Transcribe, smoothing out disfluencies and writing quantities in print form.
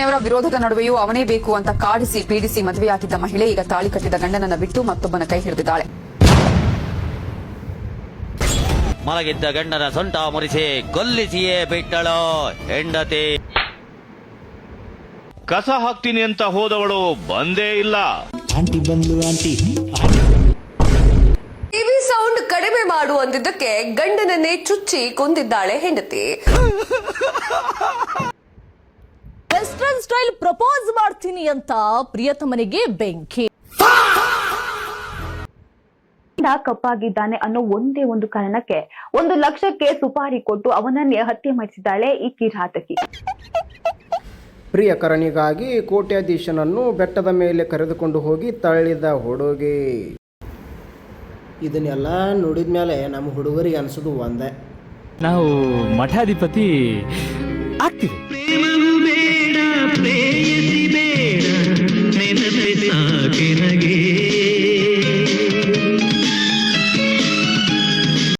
ಮನೆಯವರ ವಿರೋಧದ ನಡುವೆಯೂ ಅವನೇ ಬೇಕು ಅಂತ ಕಾಡಿಸಿ ಪೀಡಿಸಿ ಮದುವೆಯಾಗಿದ್ದ ಮಹಿಳೆ ಈಗ ತಾಳಿ ಕಟ್ಟಿದ ಗಂಡನನ್ನ ಬಿಟ್ಟು ಮತ್ತೊಬ್ಬನ ಕೈ ಹಿಡಿದಿದ್ದಾಳೆ. ಮಲಗಿದ್ದ ಗಂಡನ ಸೊಂಟ ಮುರಿಸಿ ಕೊಲ್ಲಿಸಿಯೇ ಬಿಟ್ಟಳು ಹೆಂಡತಿ. ಕಸ ಹಾಕ್ತೀನಿ ಅಂತ ಹೋದವಳು ಬಂದೇ ಇಲ್ಲ. ಆಂಟಿ ಬಂದ್ಲು ಆಂಟಿ. ಟಿವಿ ಸೌಂಡ್ ಕಡಿಮೆ ಮಾಡು ಅಂದಿದ್ದಕ್ಕೆ ಗಂಡನನ್ನೇ ಚುಚ್ಚಿ ಕೊಂದಿದ್ದಾಳೆ ಹೆಂಡತಿ. ವೆಸ್ಟರ್ನ್ ಸ್ಟೈಲ್ ಪ್ರಪೋಸ್ ಮಾಡ್ತೀನಿ ಅಂತ ಪ್ರಿಯತಮನಿಗೆ ಬೆಂಕಿ. ಕಪ್ಪಾಗಿದ್ದಾನೆ ಅನ್ನೋ ಒಂದೇ ಒಂದು ಕಾರಣಕ್ಕೆ 1 ಲಕ್ಷಕ್ಕೆ ಸುಪಾರಿ ಕೊಟ್ಟು ಅವನನ್ನೇ ಹತ್ಯೆ ಮಾಡಿಸಿದ್ದಾಳೆ ಈ ಕಿರಾತಕಿ. ಪ್ರಿಯಕರನಿಗಾಗಿ ಕೋಟ್ಯಾಧೀಶನನ್ನು ಬೆಟ್ಟದ ಮೇಲೆ ಕರೆದುಕೊಂಡು ಹೋಗಿ ತಳ್ಳಿದ ಹುಡುಗಿ. ಇದನ್ನೆಲ್ಲ ನೋಡಿದ ಮೇಲೆ ನಮ್ಮ ಹುಡುಗರಿಗೆ ಅನಿಸೋದು ಒಂದೇ, ನಾವು ಮಠಾಧಿಪತಿ ಆಗ್ತೀವಿ. ಬೇಡ ಪ್ರೇಯಸಿ ಬೇಡ ನೆನಪೆ ಸಾಕೆ ನಗೆ.